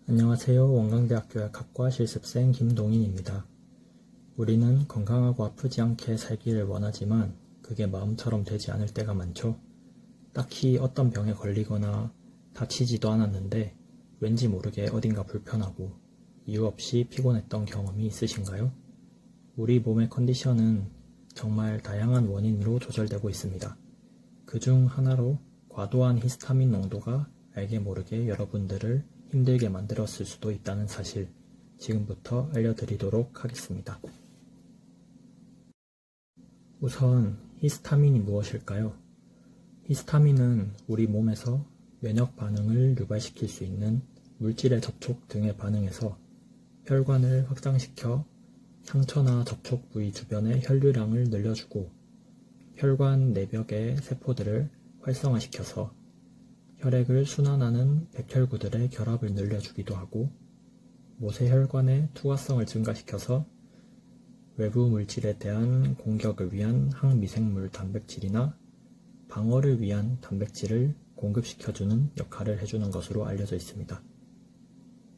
안녕하세요. 원광대학교 약학과 실습생 김동인입니다. 우리는 건강하고 아프지 않게 살기를 원하지만 그게 마음처럼 되지 않을 때가 많죠. 딱히 어떤 병에 걸리거나 다치지도 않았는데 왠지 모르게 어딘가 불편하고 이유 없이 피곤했던 경험이 있으신가요? 우리 몸의 컨디션은 정말 다양한 원인으로 조절되고 있습니다. 그중 하나로 과도한 히스타민 농도가 알게 모르게 여러분들을 힘들게 만들었을 수도 있다는 사실, 지금부터 알려드리도록 하겠습니다. 우선 히스타민이 무엇일까요? 히스타민은 우리 몸에서 면역 반응을 유발시킬 수 있는 물질의 접촉 등에 반응해서 혈관을 확장시켜 상처나 접촉 부위 주변의 혈류량을 늘려주고 혈관 내벽의 세포들을 활성화시켜서 혈액을 순환하는 백혈구들의 결합을 늘려주기도 하고 모세혈관의 투과성을 증가시켜서 외부 물질에 대한 공격을 위한 항미생물 단백질이나 방어를 위한 단백질을 공급시켜주는 역할을 해주는 것으로 알려져 있습니다.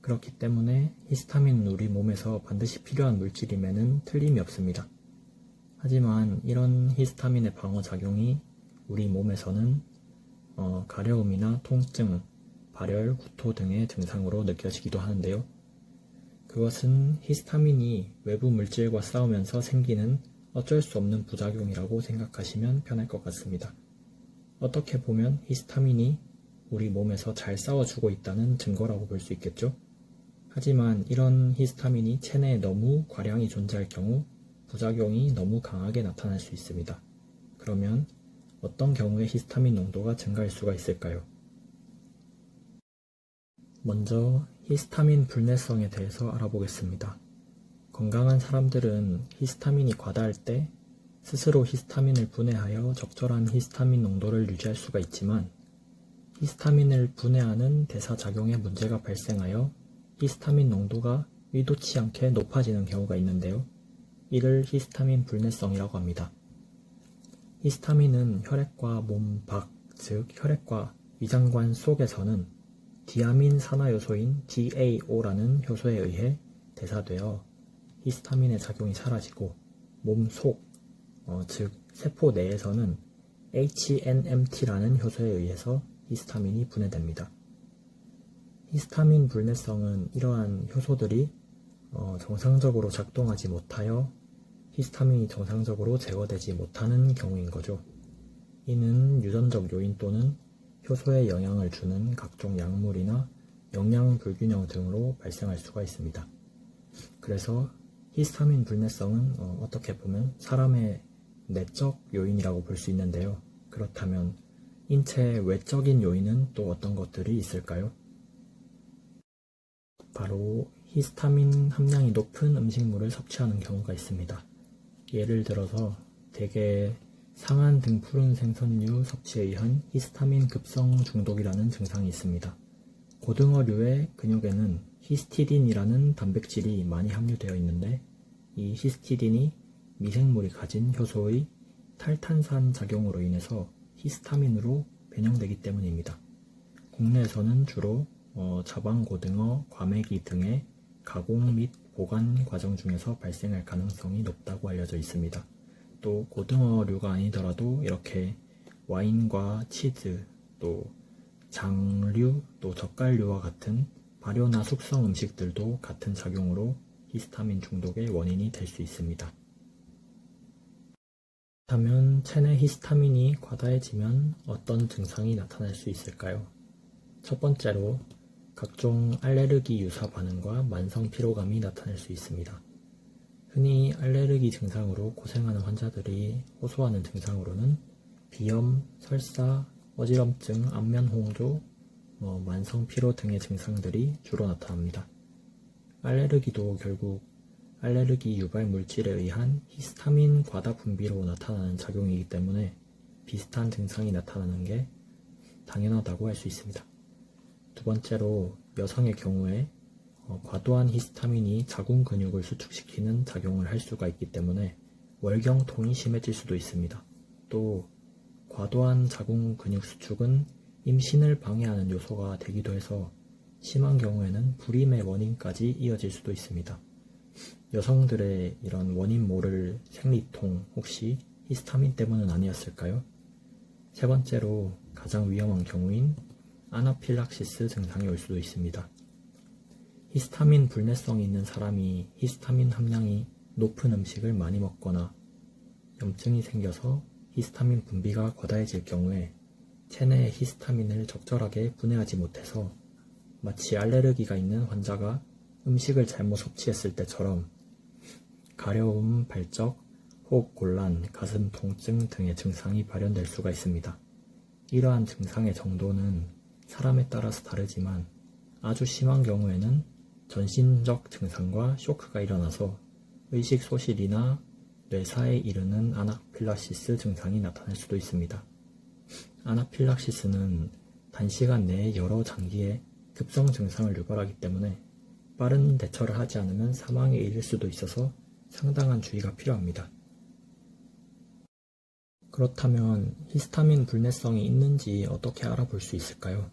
그렇기 때문에 히스타민은 우리 몸에서 반드시 필요한 물질임에는 틀림이 없습니다. 하지만 이런 히스타민의 방어작용이 우리 몸에서는 가려움이나 통증, 발열, 구토 등의 증상으로 느껴지기도 하는데요. 그것은 히스타민이 외부 물질과 싸우면서 생기는 어쩔 수 없는 부작용이라고 생각하시면 편할 것 같습니다. 어떻게 보면 히스타민이 우리 몸에서 잘 싸워주고 있다는 증거라고 볼 수 있겠죠? 하지만 이런 히스타민이 체내에 너무 과량이 존재할 경우 부작용이 너무 강하게 나타날 수 있습니다. 그러면 어떤 경우에 히스타민 농도가 증가할 수가 있을까요? 먼저 히스타민 불내성에 대해서 알아보겠습니다. 건강한 사람들은 히스타민이 과다할 때 스스로 히스타민을 분해하여 적절한 히스타민 농도를 유지할 수가 있지만 히스타민을 분해하는 대사작용에 문제가 발생하여 히스타민 농도가 의도치 않게 높아지는 경우가 있는데요. 이를 히스타민 불내성이라고 합니다. 히스타민은 혈액과 몸 밖, 즉 혈액과 위장관 속에서는 디아민 산화 요소인 DAO라는 효소에 의해 대사되어 히스타민의 작용이 사라지고 몸 속, 즉 세포 내에서는 HNMT라는 효소에 의해서 히스타민이 분해됩니다. 히스타민 불내성은 이러한 효소들이 정상적으로 작동하지 못하여 히스타민이 정상적으로 제거되지 못하는 경우인 거죠. 이는 유전적 요인 또는 효소에 영향을 주는 각종 약물이나 영양 불균형 등으로 발생할 수가 있습니다. 그래서 히스타민 불내성은 어떻게 보면 사람의 내적 요인이라고 볼 수 있는데요. 그렇다면 인체의 외적인 요인은 또 어떤 것들이 있을까요? 바로 히스타민 함량이 높은 음식물을 섭취하는 경우가 있습니다. 예를 들어서 대개 상한 등 푸른 생선류 섭취에 의한 히스타민 급성 중독이라는 증상이 있습니다. 고등어류의 근육에는 히스티딘이라는 단백질이 많이 함유되어 있는데 이 히스티딘이 미생물이 가진 효소의 탈탄산 작용으로 인해서 히스타민으로 변형되기 때문입니다. 국내에서는 주로 자방고등어, 과메기 등의 가공 및 보관 과정 중에서 발생할 가능성이 높다고 알려져 있습니다. 또 고등어류가 아니더라도 이렇게 와인과 치즈, 또 장류, 또 젓갈류와 같은 발효나 숙성 음식들도 같은 작용으로 히스타민 중독의 원인이 될 수 있습니다. 그렇다면 체내 히스타민이 과다해지면 어떤 증상이 나타날 수 있을까요? 첫 번째로 각종 알레르기 유사 반응과 만성 피로감이 나타날 수 있습니다. 흔히 알레르기 증상으로 고생하는 환자들이 호소하는 증상으로는 비염, 설사, 어지럼증, 안면 홍조, 만성 피로 등의 증상들이 주로 나타납니다. 알레르기도 결국 알레르기 유발 물질에 의한 히스타민 과다 분비로 나타나는 작용이기 때문에 비슷한 증상이 나타나는 게 당연하다고 할 수 있습니다. 두 번째로 여성의 경우에 과도한 히스타민이 자궁 근육을 수축시키는 작용을 할 수가 있기 때문에 월경통이 심해질 수도 있습니다. 또 과도한 자궁 근육 수축은 임신을 방해하는 요소가 되기도 해서 심한 경우에는 불임의 원인까지 이어질 수도 있습니다. 여성들의 이런 원인 모를 생리통 혹시 히스타민 때문은 아니었을까요? 세 번째로 가장 위험한 경우인 아나필락시스 증상이 올 수도 있습니다. 히스타민 불내성이 있는 사람이 히스타민 함량이 높은 음식을 많이 먹거나 염증이 생겨서 히스타민 분비가 과다해질 경우에 체내에 히스타민을 적절하게 분해하지 못해서 마치 알레르기가 있는 환자가 음식을 잘못 섭취했을 때처럼 가려움, 발적, 호흡곤란, 가슴 통증 등의 증상이 발현될 수가 있습니다. 이러한 증상의 정도는 사람에 따라서 다르지만 아주 심한 경우에는 전신적 증상과 쇼크가 일어나서 의식소실이나 뇌사에 이르는 아나필락시스 증상이 나타날 수도 있습니다. 아나필락시스는 단시간 내에 여러 장기에 급성 증상을 유발하기 때문에 빠른 대처를 하지 않으면 사망에 이를 수도 있어서 상당한 주의가 필요합니다. 그렇다면 히스타민 불내성이 있는지 어떻게 알아볼 수 있을까요?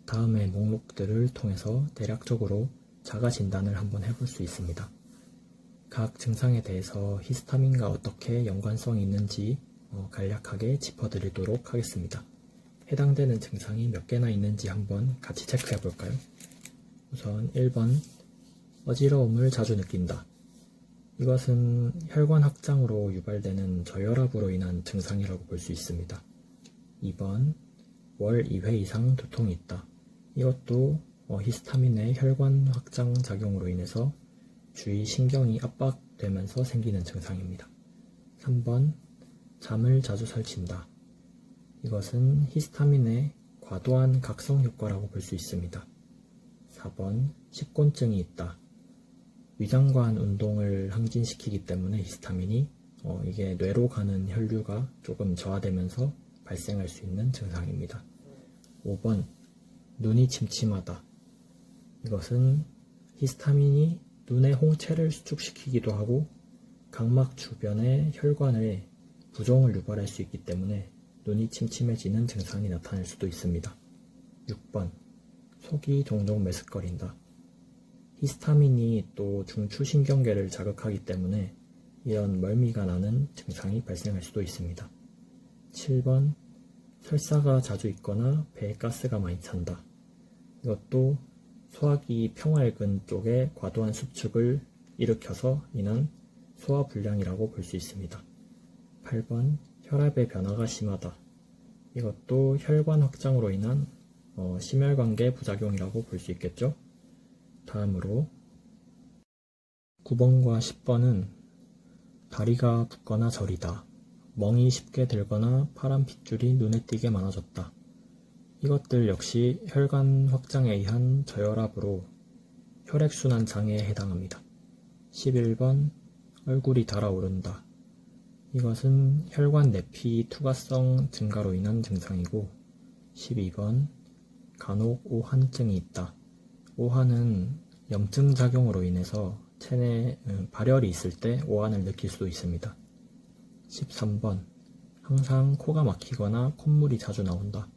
다음의 목록들을 통해서 대략적으로 자가 진단을 한번 해볼 수 있습니다. 각 증상에 대해서 히스타민과 어떻게 연관성이 있는지 간략하게 짚어드리도록 하겠습니다. 해당되는 증상이 몇 개나 있는지 한번 같이 체크해 볼까요? 우선 1번, 어지러움을 자주 느낀다. 이것은 혈관 확장으로 유발되는 저혈압으로 인한 증상이라고 볼 수 있습니다. 2번, 월 2회 이상 두통이 있다. 이것도 히스타민의 혈관 확장 작용으로 인해서 주위 신경이 압박되면서 생기는 증상입니다. 3번, 잠을 자주 설친다. 이것은 히스타민의 과도한 각성 효과라고 볼 수 있습니다. 4번, 식곤증이 있다. 위장관 운동을 항진시키기 때문에 히스타민이 이게 뇌로 가는 혈류가 조금 저하되면서 발생할 수 있는 증상입니다. 5번, 눈이 침침하다. 이것은 히스타민이 눈의 홍채를 수축시키기도 하고 각막 주변의 혈관에 부종을 유발할 수 있기 때문에 눈이 침침해지는 증상이 나타날 수도 있습니다. 6번, 속이 종종 메스꺼린다. 히스타민이 또 중추신경계를 자극하기 때문에 이런 멀미가 나는 증상이 발생할 수도 있습니다. 7번, 설사가 자주 있거나 배에 가스가 많이 찬다. 이것도 소화기 평활근 쪽에 과도한 수축을 일으켜서 인한 소화불량이라고 볼 수 있습니다. 8번, 혈압의 변화가 심하다. 이것도 혈관 확장으로 인한 심혈관계 부작용이라고 볼 수 있겠죠. 다음으로 9번과 10번은 다리가 붓거나 저리다. 멍이 쉽게 들거나 파란 핏줄이 눈에 띄게 많아졌다. 이것들 역시 혈관 확장에 의한 저혈압으로 혈액순환 장애에 해당합니다. 11번, 얼굴이 달아오른다. 이것은 혈관 내피 투과성 증가로 인한 증상이고, 12번, 간혹 오한증이 있다. 오한은 염증 작용으로 인해서 체내 발열이 있을 때 오한을 느낄 수도 있습니다. 13번, 항상 코가 막히거나 콧물이 자주 나온다.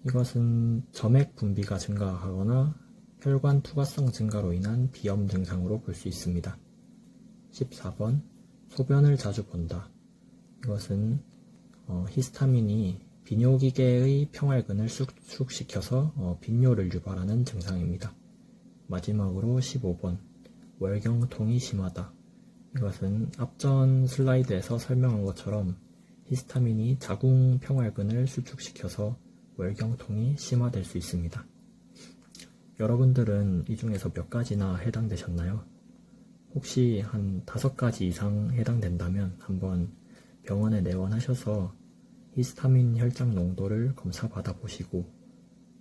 이것은 점액 분비가 증가하거나 혈관 투과성 증가로 인한 비염 증상으로 볼 수 있습니다. 14번, 소변을 자주 본다. 이것은 히스타민이 비뇨기계의 평활근을 수축시켜서 빈뇨를 유발하는 증상입니다. 마지막으로 15번, 월경통이 심하다. 이것은 앞전 슬라이드에서 설명한 것처럼 히스타민이 자궁 평활근을 수축시켜서 월경통이 심화될 수 있습니다. 여러분들은 이 중에서 몇 가지나 해당되셨나요? 혹시 한 5가지 이상 해당된다면 한번 병원에 내원하셔서 히스타민 혈장 농도를 검사 받아보시고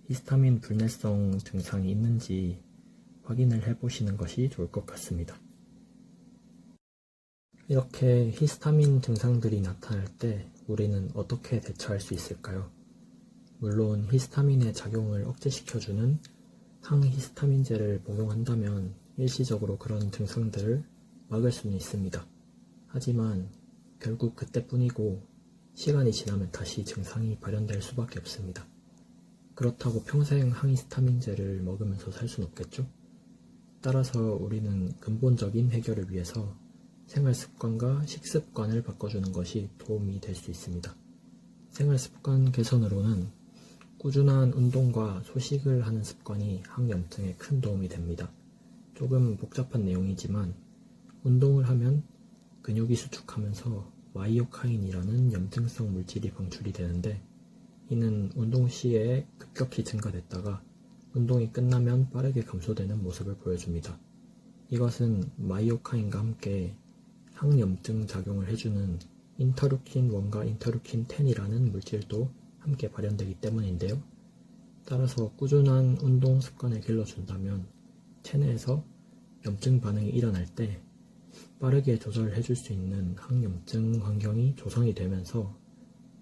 히스타민 불내성 증상이 있는지 확인을 해보시는 것이 좋을 것 같습니다. 이렇게 히스타민 증상들이 나타날 때 우리는 어떻게 대처할 수 있을까요? 물론 히스타민의 작용을 억제시켜주는 항히스타민제를 복용한다면 일시적으로 그런 증상들을 막을 수는 있습니다. 하지만 결국 그때뿐이고 시간이 지나면 다시 증상이 발현될 수밖에 없습니다. 그렇다고 평생 항히스타민제를 먹으면서 살 순 없겠죠? 따라서 우리는 근본적인 해결을 위해서 생활습관과 식습관을 바꿔주는 것이 도움이 될 수 있습니다. 생활습관 개선으로는 꾸준한 운동과 소식을 하는 습관이 항염증에 큰 도움이 됩니다. 조금 복잡한 내용이지만 운동을 하면 근육이 수축하면서 마이오카인이라는 염증성 물질이 방출이 되는데, 이는 운동 시에 급격히 증가됐다가 운동이 끝나면 빠르게 감소되는 모습을 보여줍니다. 이것은 마이오카인과 함께 항염증 작용을 해주는 인터루킨 1과 인터루킨 10이라는 물질도 함께 발현되기 때문인데요. 따라서 꾸준한 운동 습관을 길러준다면 체내에서 염증 반응이 일어날 때 빠르게 조절해줄 수 있는 항염증 환경이 조성이 되면서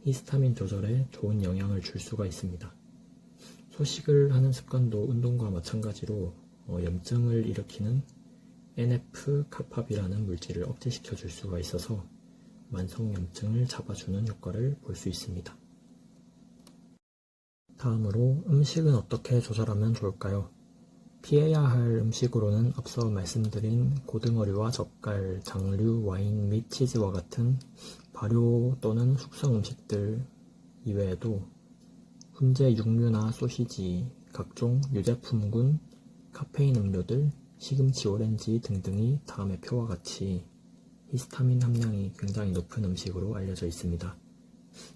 히스타민 조절에 좋은 영향을 줄 수가 있습니다. 소식을 하는 습관도 운동과 마찬가지로 염증을 일으키는 NF-카팝이라는 물질을 억제시켜 줄 수가 있어서 만성염증을 잡아주는 효과를 볼 수 있습니다. 다음으로 음식은 어떻게 조절하면 좋을까요? 피해야 할 음식으로는 앞서 말씀드린 고등어류와 젓갈, 장류, 와인 및 치즈와 같은 발효 또는 숙성 음식들 이외에도 훈제 육류나 소시지, 각종 유제품군, 카페인 음료들, 시금치, 오렌지 등등이 다음의 표와 같이 히스타민 함량이 굉장히 높은 음식으로 알려져 있습니다.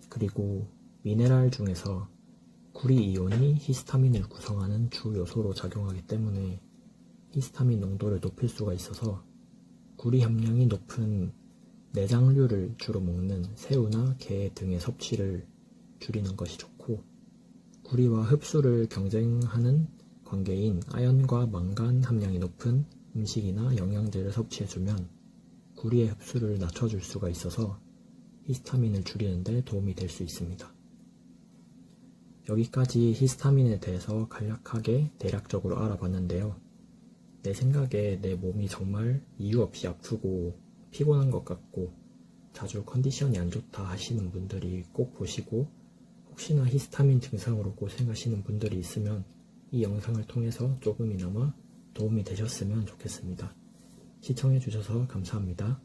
그리고 미네랄 중에서 구리 이온이 히스타민을 구성하는 주 요소로 작용하기 때문에 히스타민 농도를 높일 수가 있어서 구리 함량이 높은 내장류를 주로 먹는 새우나 게 등의 섭취를 줄이는 것이 좋고, 구리와 흡수를 경쟁하는 관계인 아연과 망간 함량이 높은 음식이나 영양제를 섭취해주면 구리의 흡수를 낮춰줄 수가 있어서 히스타민을 줄이는 데 도움이 될 수 있습니다. 여기까지 히스타민에 대해서 간략하게 대략적으로 알아봤는데요. 내 생각에 내 몸이 정말 이유 없이 아프고 피곤한 것 같고 자주 컨디션이 안 좋다 하시는 분들이 꼭 보시고, 혹시나 히스타민 증상으로 고생하시는 분들이 있으면 이 영상을 통해서 조금이나마 도움이 되셨으면 좋겠습니다. 시청해주셔서 감사합니다.